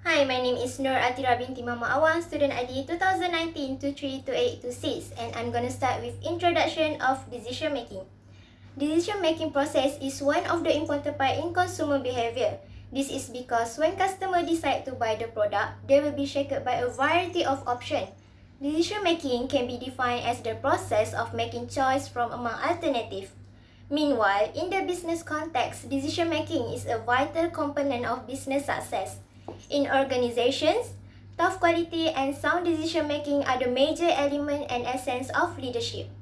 Hi, my name is Nur Atira binti Mama Awang, student ID 2019-232826, and I'm gonna start with introduction of decision making. Decision making process is one of the important part in consumer behavior. This is because when customers decide to buy the product, they will be shaped by a variety of options. Decision making can be defined as the process of making choice from among alternatives. Meanwhile, in the business context, decision making is a vital component of business success. In organizations, tough quality and sound decision making are the major element and essence of leadership.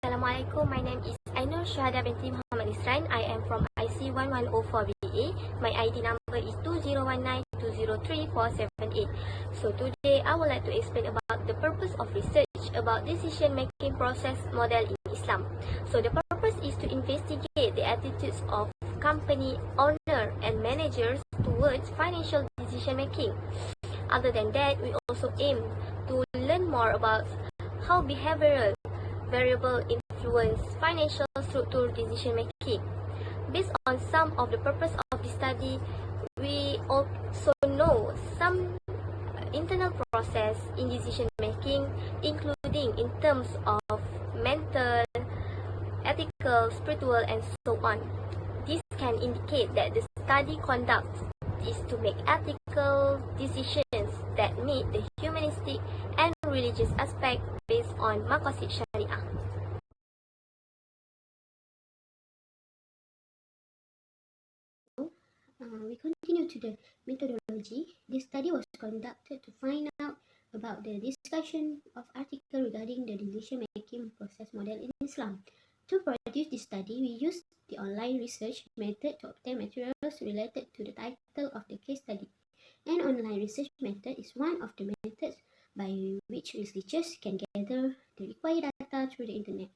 Assalamualaikum, my name is Ainur Syahada binti Muhammad Isran. I am from IC 1104BA. My ID number is 2019203478. So today I would like to explain about the purpose of research about decision making process model in Islam. So the purpose is to investigate the attitudes of company owner and managers towards financial decision making. Other than that, we also aim to learn more about how behavioral variable influence financial structure decision making. Based on some of the purpose of the study, we also know some internal process in decision making, including in terms of mental, ethical, spiritual, and so on. This can indicate that the study conduct is to make ethical decisions that meet the humanistic and religious aspect based on maqasid syariah. We continue to the methodology. This study was conducted to find out about the discussion of article regarding the decision-making process model in Islam. To produce this study, we used the online research method to obtain materials related to the title of the case study. An online research method is one of the methods by which researchers can gather the required data through the internet.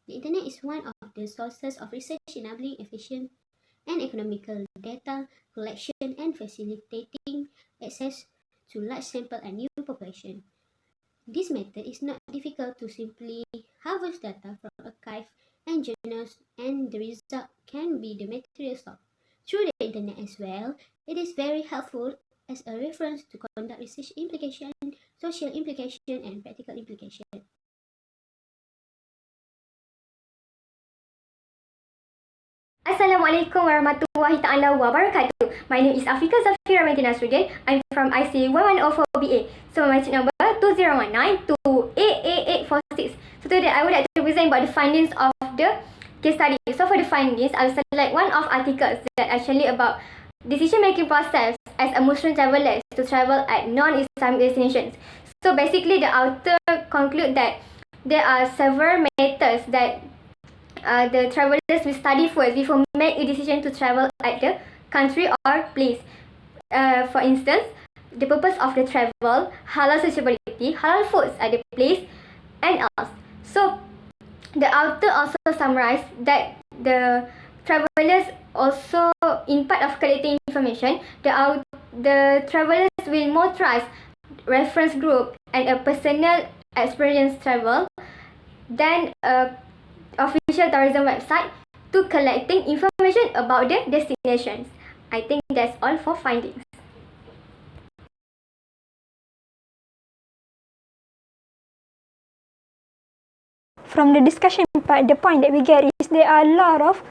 The internet is one of the sources of research enabling efficient and economical data collection and facilitating access to large sample and new population. This method is not difficult to simply harvest data from archives and journals, and the result can be the material stock. Through the internet as well, it is very helpful as a reference to conduct research implication, social implication, and practical implication. Assalamualaikum warahmatullahi ta'ala wabarakatuh. My name is Afika Zafira binti Nasruddin. I'm from IC 1104BA. So my number 2019288846. So today I would like to present about the findings of the case study. So for the findings, I will select one of articles that actually about decision-making process as a Muslim traveller to travel at non-Islamic destinations. So basically the author conclude that there are several methods that the travelers will study first before make a decision to travel at the country or place. For instance, the purpose of the travel, halal suitability, halal foods at the place, and else. So, the author also summarized that the travelers also, in part of collecting information, the travelers will more trust reference group and a personal experience travel than a official tourism website to collecting information about the destinations. I think that's all for findings. From the discussion part, the point that we get is there are a lot of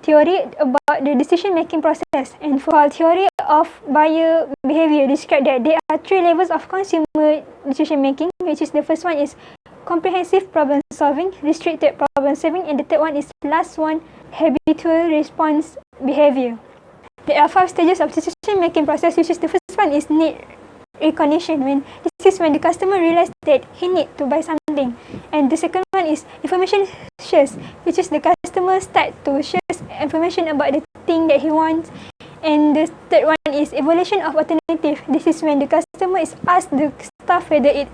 theory about the decision-making process. And for theory of buyer behavior, describe that there are three levels of consumer decision-making, which is the first one is comprehensive problem solving, restricted problem solving, and the third one is last one, habitual response behavior. There are 5 stages of decision-making process, which is the first one is need recognition. This is when the customer realizes that he need to buy something. And the second one is information shares, which is the customer start to share information about the thing that he wants. And the third one is evaluation of alternative. This is when the customer is asked the stuff whether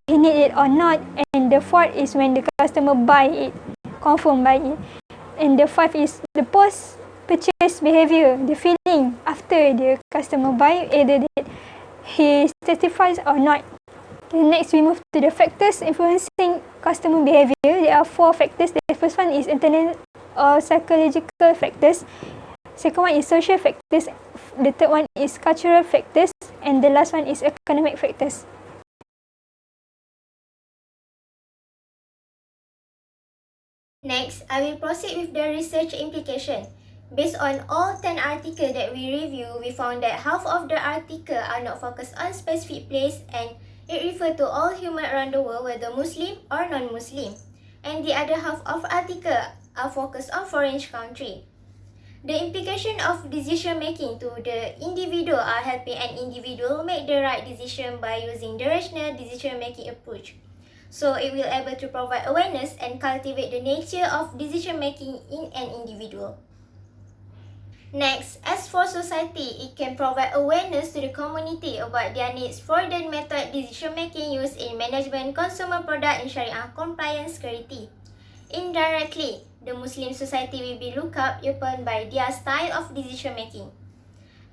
he need it or not. And the fourth is when the customer buy it, confirm buy it. And the fifth is the post-purchase behavior, the feeling after the customer buy, either that he satisfies or not. Then next we move to the factors influencing customer behavior. There are 4 factors. The first one is internal or psychological factors. Second one is social factors. The third one is cultural factors. And the last one is economic factors. Next, I will proceed with the research implication. Based on all 10 articles that we review, we found that half of the articles are not focused on specific place and it refers to all humans around the world, whether Muslim or non-Muslim. And the other half of articles are focused on foreign country. The implication of decision making to the individual are helping an individual make the right decision by using the rational decision making approach. So it will able to provide awareness and cultivate the nature of decision making in an individual. Next, as for society, it can provide awareness to the community about their needs for the method decision making used in management, consumer product and Sharia compliance security. Indirectly, the Muslim society will be looked up upon by their style of decision making.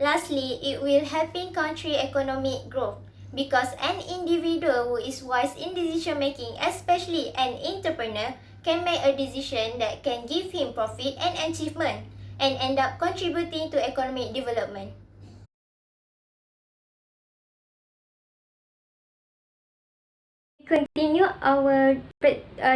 Lastly, it will help in country economic growth because an individual who is wise in decision making, especially an entrepreneur, can make a decision that can give him profit and achievement and end up contributing to economic development. Continue our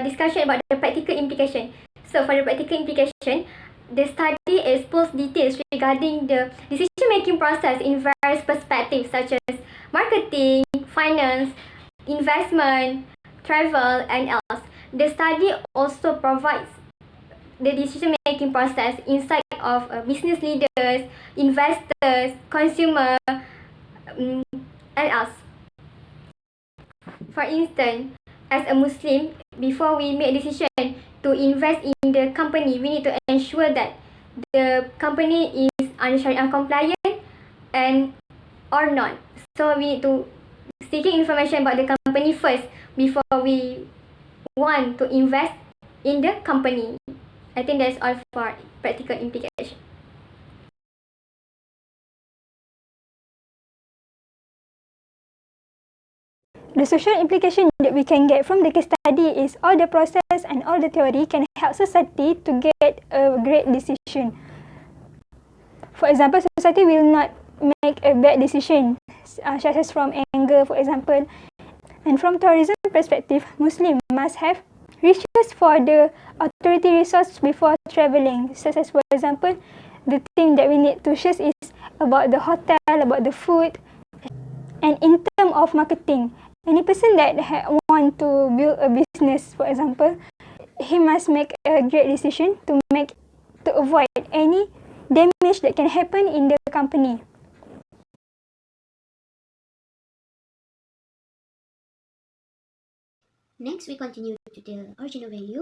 discussion about the practical implication. So for the practical implication, the study explores details regarding the decision-making process in various perspectives such as marketing, finance, investment, travel, and else. The study also provides the decision-making process inside of business leaders, investors, consumer, and else. For instance, as a Muslim, before we make a decision to invest in the company, we need to ensure that the company is under Sharia compliant and or not. So we need to seeking information about the company first before we want to invest in the company. I think that's all for practical implication. The social implication that we can get from the case study is all the process and all the theory can help society to get a great decision. For example, society will not make a bad decision, such as from anger, for example. And from tourism perspective, Muslim must have research for the authority resource before travelling, such as, for example, the thing that we need to search is about the hotel, about the food. And in terms of marketing, any person that want to build a business, for example, he must make a great decision to avoid any damage that can happen in the company. Next, we continue to the original value.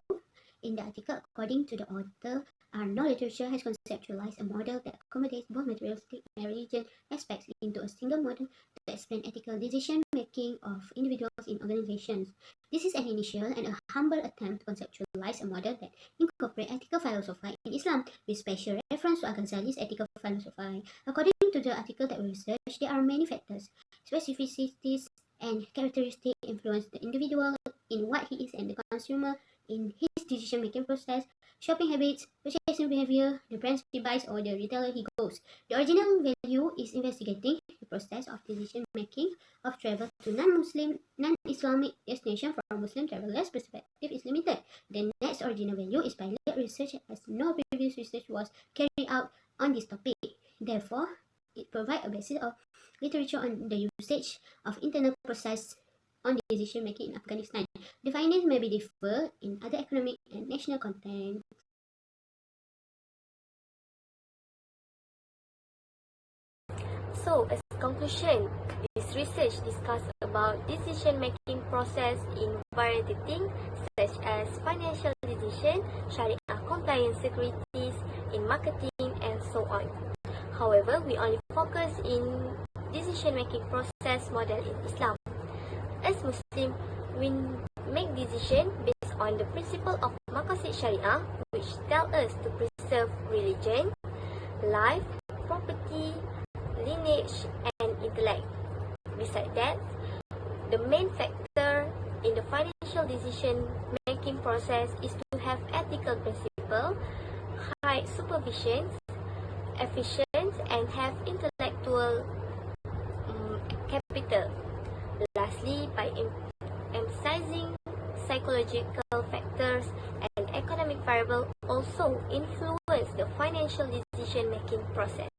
In the article, according to the author, our literature has conceptualized a model that accommodates both materialistic and religious aspects into a single model to explain ethical decision-making of individuals in organizations. This is an initial and a humble attempt to conceptualize a model that incorporates ethical philosophy in Islam, with special reference to Al-Ghazali's ethical philosophy. According to the article that we researched, there are many factors, specificities, and characteristics influence the individual in what he is and the consumer in his decision-making process, shopping habits, purchasing behavior, the brands he buys, or the retailer he goes. The original value is investigating the process of decision-making of travel to non-Islamic destination from Muslim travelers' perspective is limited. The next original value is pilot research as no previous research was carried out on this topic. Therefore, it provides a basis of literature on the usage of internal process on decision making in Afghanistan. The findings may be differ in other economic and national contexts. So, as conclusion, this research discussed about decision-making process in variety of things such as financial decision, Sharia compliance securities, in marketing, and so on. However, we only focus in decision-making process model in Islam. As Muslim, we make decision based on the principle of Maqasid Sharia, which tell us to preserve religion, life, property, lineage, and intellect. Besides that, the main factor in the financial decision-making process is to have ethical principle, justified supervision, efficient, and have intellectual capital. Lastly, by emphasizing psychological factors and economic variables also influence the financial decision-making process.